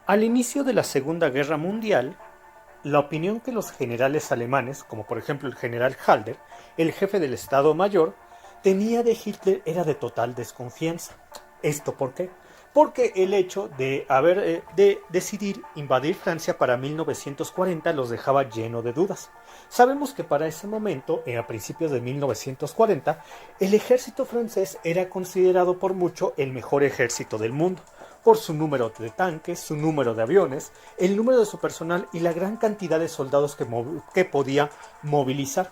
Al inicio de la Segunda Guerra Mundial, la opinión que los generales alemanes, como por ejemplo el general Halder, el jefe del Estado Mayor, tenía de Hitler era de total desconfianza. ¿Esto por qué? Porque el hecho de decidir invadir Francia para 1940 los dejaba lleno de dudas. Sabemos que para ese momento, a principios de 1940, el ejército francés era considerado por mucho el mejor ejército del mundo, por su número de tanques, su número de aviones, el número de su personal y la gran cantidad de soldados que podía movilizar.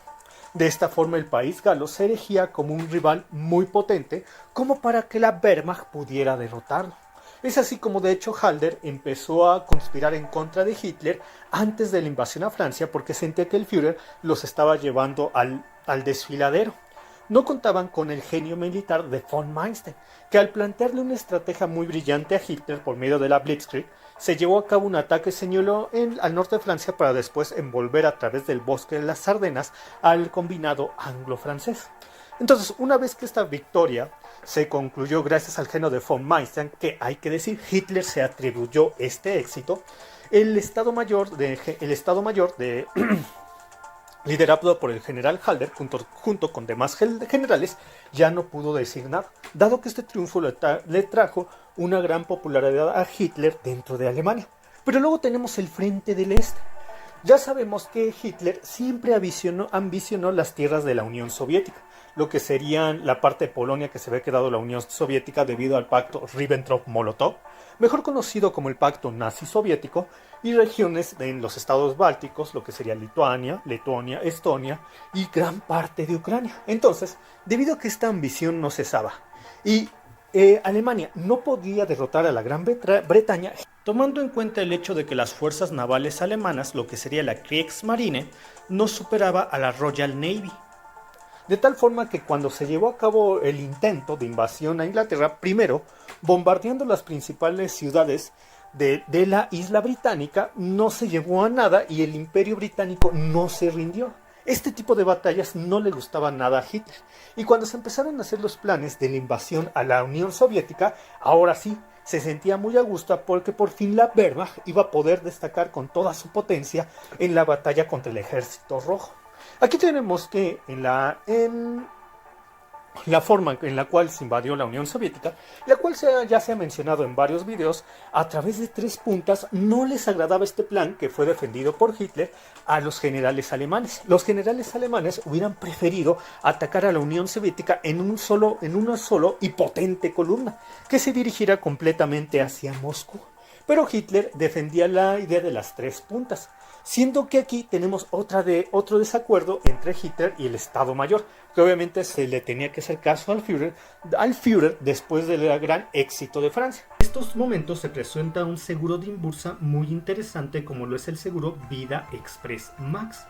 De esta forma el país galo se erigía como un rival muy potente como para que la Wehrmacht pudiera derrotarlo. Es así como de hecho Halder empezó a conspirar en contra de Hitler antes de la invasión a Francia porque sentía que el Führer los estaba llevando al desfiladero. No contaban con el genio militar de von Manstein, que al plantearle una estrategia muy brillante a Hitler por medio de la Blitzkrieg, se llevó a cabo un ataque señaló al norte de Francia para después envolver a través del bosque de las Ardenas al combinado anglo-francés. Entonces, una vez que esta victoria se concluyó gracias al genio de von Manstein, que hay que decir, Hitler se atribuyó este éxito, el Estado Mayor de liderado por el general Halder junto con demás generales, ya no pudo decir nada, dado que este triunfo le trajo una gran popularidad a Hitler dentro de Alemania. Pero luego tenemos el Frente del Este. Ya sabemos que Hitler siempre ambicionó las tierras de la Unión Soviética, lo que serían la parte de Polonia que se había quedado la Unión Soviética debido al pacto Ribbentrop-Molotov, mejor conocido como el pacto nazi-soviético, y regiones en los estados bálticos, lo que sería Lituania, Letonia, Estonia y gran parte de Ucrania. Entonces, debido a que esta ambición no cesaba y Alemania no podía derrotar a la Gran Bretaña, tomando en cuenta el hecho de que las fuerzas navales alemanas, lo que sería la Kriegsmarine, no superaba a la Royal Navy. De tal forma que cuando se llevó a cabo el intento de invasión a Inglaterra, primero bombardeando las principales ciudades de la isla británica, no se llevó a nada y el imperio británico no se rindió. Este tipo de batallas no le gustaba nada a Hitler. Y cuando se empezaron a hacer los planes de la invasión a la Unión Soviética, ahora sí, se sentía muy a gusto porque por fin la Wehrmacht iba a poder destacar con toda su potencia en la batalla contra el Ejército Rojo. Aquí tenemos que en la forma en la cual se invadió la Unión Soviética, la cual ya se ha mencionado en varios videos, a través de tres puntas no les agradaba este plan que fue defendido por Hitler a los generales alemanes. Los generales alemanes hubieran preferido atacar a la Unión Soviética en una solo y potente columna, que se dirigiera completamente hacia Moscú. Pero Hitler defendía la idea de las tres puntas, siendo que aquí tenemos otro desacuerdo entre Hitler y el Estado Mayor, que obviamente se le tenía que hacer caso al Führer después del gran éxito de Francia. En estos momentos se presenta un seguro de inbursa muy interesante como lo es el seguro Vida Express Max.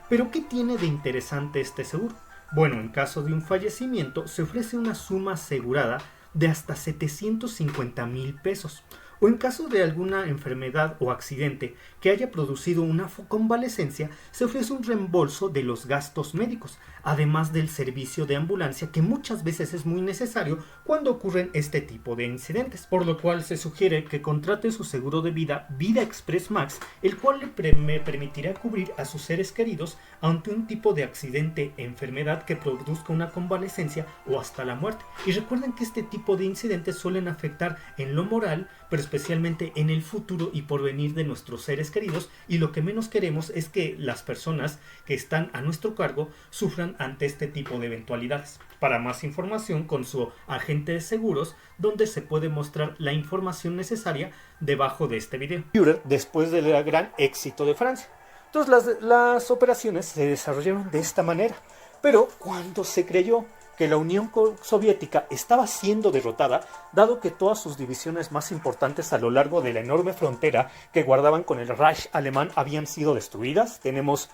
¿Pero qué tiene de interesante este seguro? Bueno, en caso de un fallecimiento se ofrece una suma asegurada de hasta 750,000 pesos. O en caso de alguna enfermedad o accidente que haya producido una convalecencia, se ofrece un reembolso de los gastos médicos, además del servicio de ambulancia que muchas veces es muy necesario cuando ocurren este tipo de incidentes, por lo cual se sugiere que contrate su seguro de vida Vida Express Max, el cual le permitirá cubrir a sus seres queridos ante un tipo de accidente, enfermedad que produzca una convalecencia o hasta la muerte. Y recuerden que este tipo de incidentes suelen afectar en lo moral, pero especialmente en el futuro y porvenir de nuestros seres queridos, y lo que menos queremos es que las personas que están a nuestro cargo sufran ante este tipo de eventualidades. Para más información con su agente de seguros, donde se puede mostrar la información necesaria debajo de este video. Después del gran éxito de Francia. Entonces las operaciones se desarrollaron de esta manera, pero cuando se creyó que la Unión Soviética estaba siendo derrotada, dado que todas sus divisiones más importantes a lo largo de la enorme frontera que guardaban con el Reich alemán habían sido destruidas. Tenemos,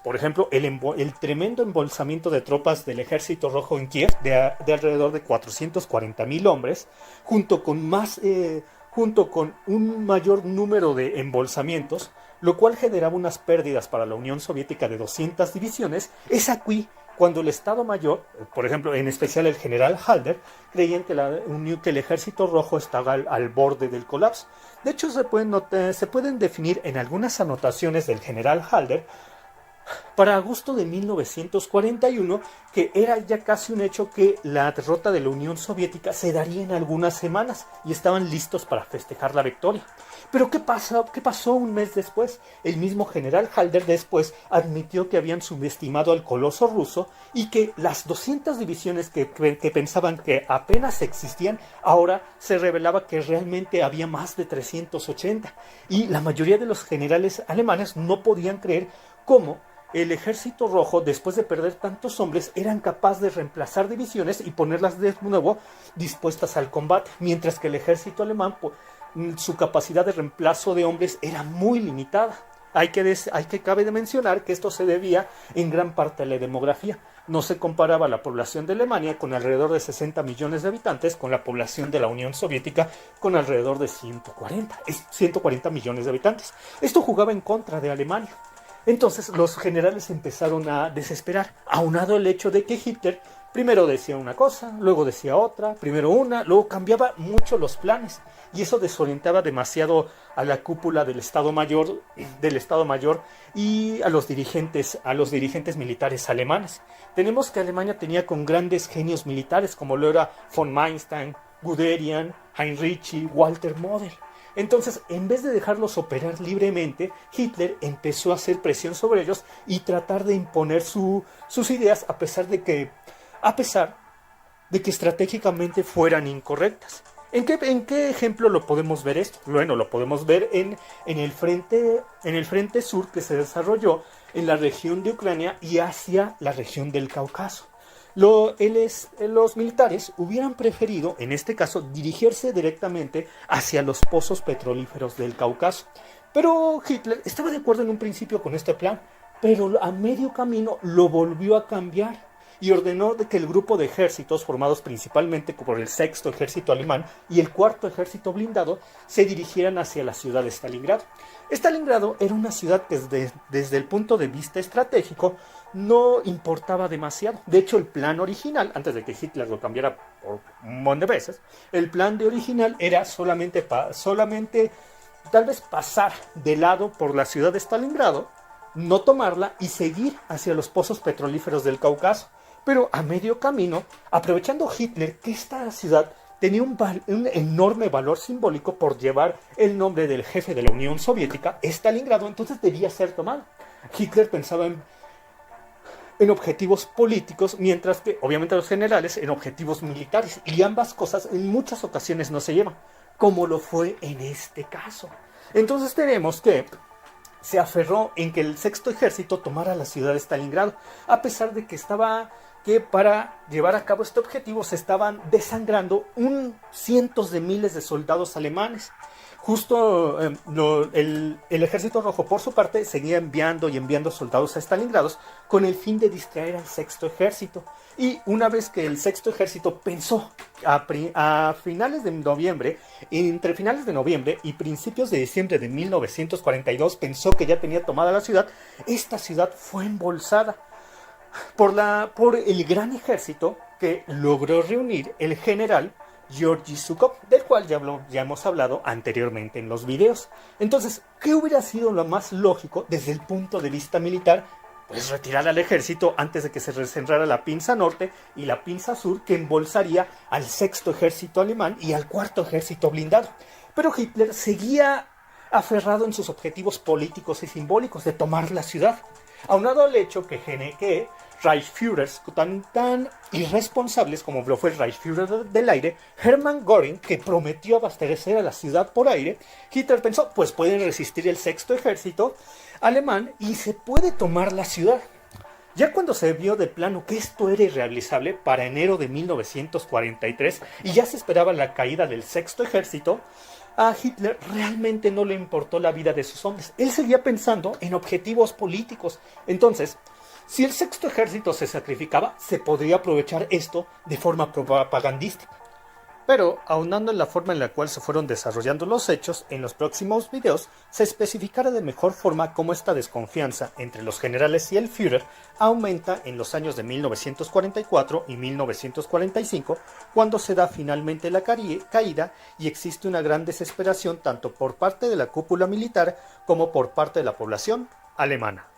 por ejemplo, el tremendo embolsamiento de tropas del Ejército Rojo en Kiev de alrededor de 440,000 hombres, junto con un mayor número de embolsamientos, lo cual generaba unas pérdidas para la Unión Soviética de 200 divisiones. Es aquí cuando el Estado Mayor, por ejemplo, en especial el general Halder, creían que el ejército rojo estaba al borde del colapso. De hecho, se pueden definir en algunas anotaciones del general Halder para agosto de 1941 que era ya casi un hecho que la derrota de la Unión Soviética se daría en algunas semanas y estaban listos para festejar la victoria. Pero ¿qué pasó un mes después? El mismo general Halder después admitió que habían subestimado al coloso ruso y que las 200 divisiones que pensaban que apenas existían, ahora se revelaba que realmente había más de 380. Y la mayoría de los generales alemanes no podían creer cómo el ejército rojo, después de perder tantos hombres, eran capaces de reemplazar divisiones y ponerlas de nuevo dispuestas al combate, mientras que el ejército alemán, su capacidad de reemplazo de hombres era muy limitada. Cabe de mencionar que esto se debía en gran parte a la demografía. No se comparaba la población de Alemania, con alrededor de 60 millones de habitantes, con la población de la Unión Soviética, con alrededor de 140 millones de habitantes. Esto jugaba en contra de Alemania. Entonces los generales empezaron a desesperar, aunado el hecho de que Hitler primero decía una cosa, luego decía otra, primero una, luego cambiaba mucho los planes, y eso desorientaba demasiado a la cúpula del Estado Mayor y a los dirigentes militares alemanes. Tenemos que Alemania tenía con grandes genios militares como lo era von Manstein, Guderian, Heinrich, Walter Model. Entonces, en vez de dejarlos operar libremente, Hitler empezó a hacer presión sobre ellos y tratar de imponer sus ideas a pesar de que estratégicamente fueran incorrectas. ¿En qué ejemplo lo podemos ver esto? Bueno, lo podemos ver en el frente sur que se desarrolló en la región de Ucrania y hacia la región del Cáucaso. Los militares hubieran preferido, en este caso, dirigirse directamente hacia los pozos petrolíferos del Cáucaso. Pero Hitler estaba de acuerdo en un principio con este plan, pero a medio camino lo volvió a cambiar y ordenó de que el grupo de ejércitos, formados principalmente por el sexto ejército alemán y el cuarto ejército blindado, se dirigieran hacia la ciudad de Stalingrado. Stalingrado era una ciudad que desde el punto de vista estratégico no importaba demasiado. De hecho, el plan original, antes de que Hitler lo cambiara por un montón de veces, el plan de original era solamente tal vez pasar de lado por la ciudad de Stalingrado, no tomarla y seguir hacia los pozos petrolíferos del Cáucaso. Pero a medio camino, aprovechando Hitler que esta ciudad tenía un enorme valor simbólico por llevar el nombre del jefe de la Unión Soviética, Stalingrado, entonces debía ser tomado. Hitler pensaba en objetivos políticos, mientras que obviamente los generales en objetivos militares, y ambas cosas en muchas ocasiones no se llevan, como lo fue en este caso. Entonces tenemos que se aferró en que el sexto ejército tomara la ciudad de Stalingrado, a pesar de que para llevar a cabo este objetivo se estaban desangrando cientos de miles de soldados alemanes. Justo el ejército rojo, por su parte, seguía enviando soldados a Stalingrado con el fin de distraer al sexto ejército. Y una vez que el sexto ejército pensó entre finales de noviembre y principios de diciembre de 1942, pensó que ya tenía tomada la ciudad, esta ciudad fue embolsada por el gran ejército que logró reunir el general Georgy Zhukov, del cual ya hemos hablado anteriormente en los videos. Entonces, ¿qué hubiera sido lo más lógico desde el punto de vista militar? Pues retirar al ejército antes de que se recentrara la pinza norte y la pinza sur, que embolsaría al sexto ejército alemán y al cuarto ejército blindado. Pero Hitler seguía aferrado en sus objetivos políticos y simbólicos de tomar la ciudad, aunado al hecho que Reichsführers tan irresponsables como lo fue el Reichsführer del aire, Hermann Göring, que prometió abastecer a la ciudad por aire, Hitler pensó, pues pueden resistir el sexto ejército alemán y se puede tomar la ciudad. Ya cuando se vio de plano que esto era irrealizable para enero de 1943 y ya se esperaba la caída del sexto ejército, a Hitler realmente no le importó la vida de sus hombres. Él seguía pensando en objetivos políticos. Entonces, si el sexto ejército se sacrificaba, se podría aprovechar esto de forma propagandística. Pero, aunando en la forma en la cual se fueron desarrollando los hechos, en los próximos videos se especificará de mejor forma cómo esta desconfianza entre los generales y el Führer aumenta en los años de 1944 y 1945, cuando se da finalmente la caída y existe una gran desesperación tanto por parte de la cúpula militar como por parte de la población alemana.